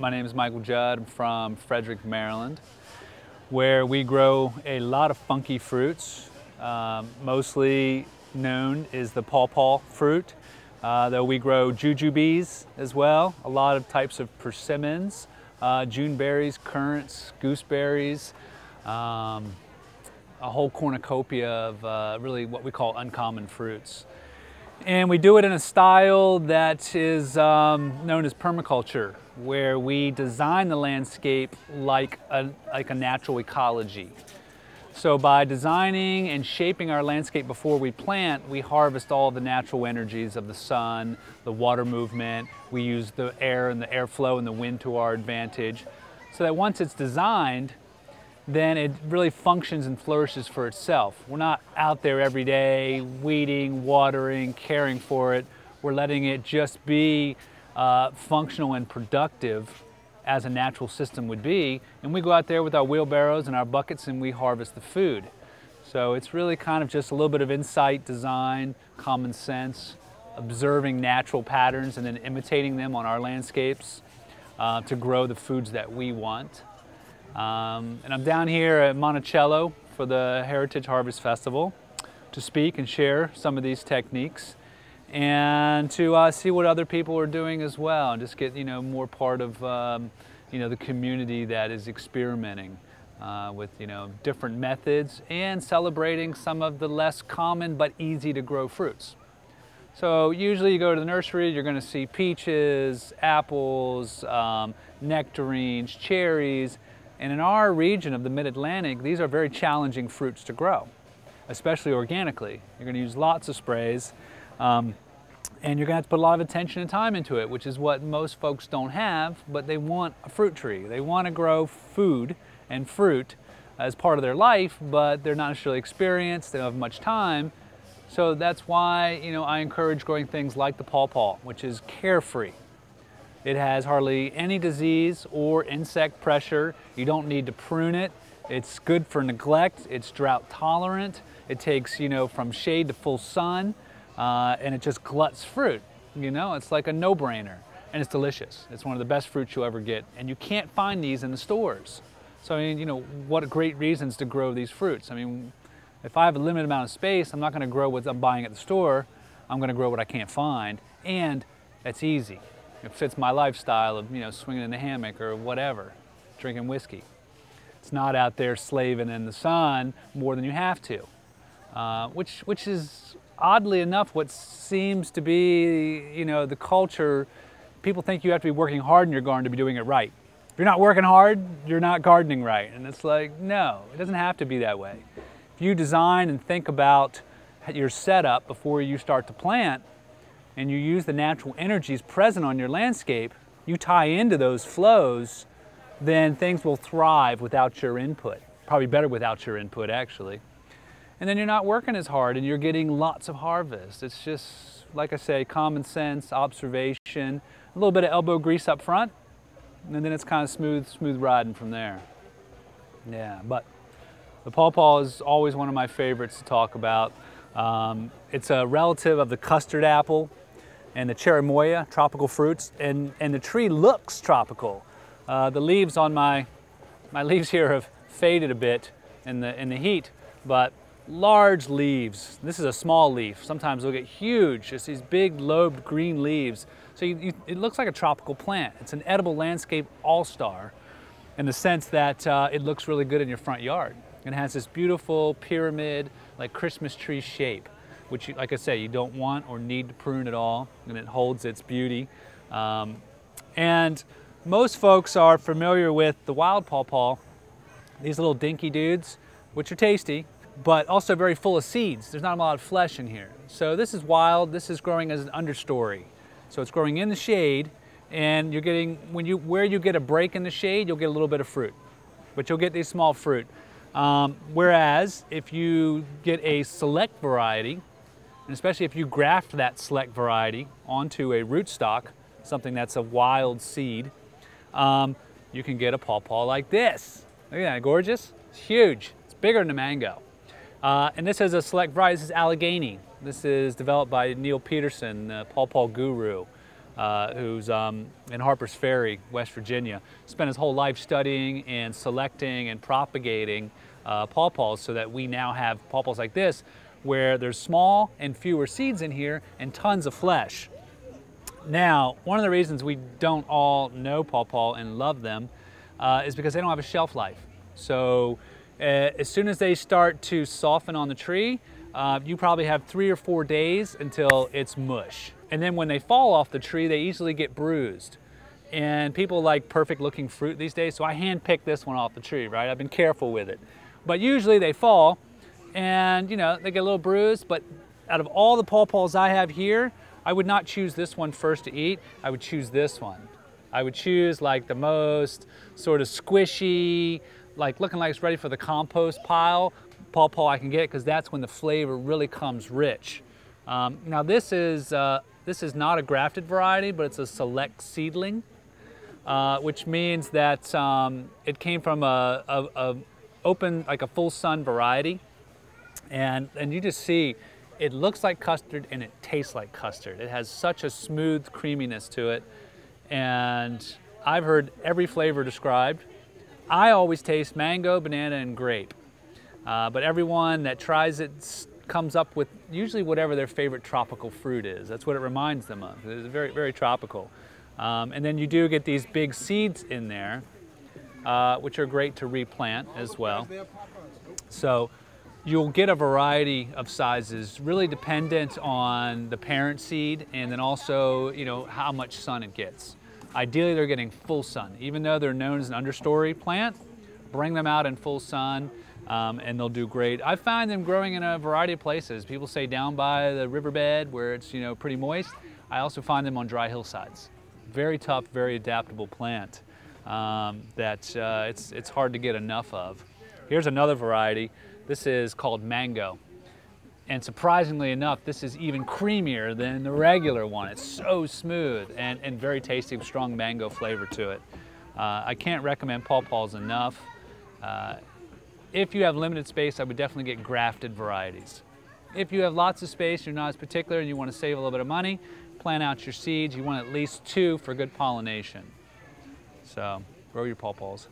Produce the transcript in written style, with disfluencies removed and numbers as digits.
My name is Micheal Judd. I'm from Frederick, Maryland, where we grow a lot of funky fruits. Mostly known is the pawpaw fruit, though we grow jujubes as well, a lot of types of persimmons, June berries, currants, gooseberries, a whole cornucopia of really what we call uncommon fruits. And we do it in a style that is known as permaculture, where we design the landscape like a natural ecology. So by designing and shaping our landscape before we plant, we harvest all the natural energies of the sun, the water movement. We use the air and the airflow and the wind to our advantage, so that once it's designed, then it really functions and flourishes for itself. We're not out there every day weeding, watering, caring for it. We're letting it just be functional and productive as a natural system would be, and we go out there with our wheelbarrows and our buckets and we harvest the food. So it's really kind of just a little bit of insight, design, common sense, observing natural patterns and then imitating them on our landscapes to grow the foods that we want. And I'm down here at Monticello for the Heritage Harvest Festival to speak and share some of these techniques and to see what other people are doing as well, and just get more part of the community that is experimenting with different methods and celebrating some of the less common but easy to grow fruits. So usually you go to the nursery, you're going to see peaches, apples, nectarines, cherries. And in our region of the Mid-Atlantic, these are very challenging fruits to grow, especially organically. You're going to use lots of sprays, and you're going to have to put a lot of attention and time into it, which is what most folks don't have, but they want a fruit tree. They want to grow food and fruit as part of their life, but they're not necessarily experienced, they don't have much time. So that's why I encourage growing things like the pawpaw, which is carefree. It has hardly any disease or insect pressure. You don't need to prune it. It's good for neglect. It's drought tolerant. It takes, from shade to full sun, and it just gluts fruit. It's like a no-brainer, and it's delicious. It's one of the best fruits you'll ever get, and you can't find these in the stores. So, what great reasons to grow these fruits. If I have a limited amount of space, I'm not gonna grow what I'm buying at the store. I'm gonna grow what I can't find, and it's easy. It fits my lifestyle of swinging in the hammock or whatever, drinking whiskey. It's not out there slaving in the sun more than you have to, which is oddly enough what seems to be the culture. People think you have to be working hard in your garden to be doing it right. If you're not working hard, you're not gardening right. And it's like, no, it doesn't have to be that way. If you design and think about your setup before you start to plant, and you use the natural energies present on your landscape, you tie into those flows, then things will thrive without your input. Probably better without your input, actually. And then you're not working as hard and you're getting lots of harvest. It's just, like I say, common sense, observation, a little bit of elbow grease up front, and then it's kind of smooth riding from there. Yeah, but the pawpaw is always one of my favorites to talk about. It's a relative of the custard apple and the cherimoya, tropical fruits, and the tree looks tropical. The leaves on my leaves here have faded a bit in the heat, but large leaves. This is a small leaf. Sometimes they'll get huge, just these big lobed green leaves. So it looks like a tropical plant. It's an edible landscape all-star in the sense that it looks really good in your front yard. It has this beautiful pyramid, like Christmas tree shape, which, like I say, you don't want or need to prune at all, and it holds its beauty. And most folks are familiar with the wild pawpaw, these little dinky dudes, which are tasty, but also very full of seeds. There's not a lot of flesh in here. So this is wild. This is growing as an understory. So it's growing in the shade, and you're getting, where you get a break in the shade, you'll get a little bit of fruit, but you'll get these small fruit. Whereas if you get a select variety, and especially if you graft that select variety onto a rootstock, something that's a wild seed, you can get a pawpaw like this. Look at that, gorgeous? It's huge. It's bigger than a mango. And this is a select variety. This is Allegheny. This is developed by Neil Peterson, the pawpaw guru. who's in Harper's Ferry, West Virginia. Spent his whole life studying and selecting and propagating pawpaws so that we now have pawpaws like this, where there's small and fewer seeds in here and tons of flesh. Now, one of the reasons we don't all know pawpaw and love them is because they don't have a shelf life. So as soon as they start to soften on the tree, you probably have 3 or 4 days until it's mush. And then when they fall off the tree, they easily get bruised. And people like perfect looking fruit these days, so I hand picked this one off the tree, right? I've been careful with it. But usually they fall and, you know, they get a little bruised, but out of all the pawpaws I have here, I would not choose this one first to eat. I would choose this one. I would choose like the most sort of squishy, like looking like it's ready for the compost pile pawpaw I can get, because that's when the flavor really comes rich. Now this is not a grafted variety, but it's a select seedling, which means that it came from a open, like a full sun variety. And you just see, it looks like custard and it tastes like custard. It has such a smooth creaminess to it. And I've heard every flavor described. I always taste mango, banana, and grape. But everyone that tries it comes up with usually whatever their favorite tropical fruit is. That's what it reminds them of. It's very, very tropical. And then you do get these big seeds in there, which are great to replant as well. So you'll get a variety of sizes, really dependent on the parent seed and then also, you know, how much sun it gets. Ideally, they're getting full sun. Even though they're known as an understory plant, bring them out in full sun and they'll do great. I find them growing in a variety of places. People say down by the riverbed where it's, you know, pretty moist. I also find them on dry hillsides. Very tough, very adaptable plant that it's hard to get enough of. Here's another variety. This is called mango. And surprisingly enough, this is even creamier than the regular one. It's so smooth and very tasty with strong mango flavor to it. I can't recommend pawpaws enough. If you have limited space, I would definitely get grafted varieties. If you have lots of space, you're not as particular, and you want to save a little bit of money, plant out your seeds. You want at least 2 for good pollination. So grow your pawpaws.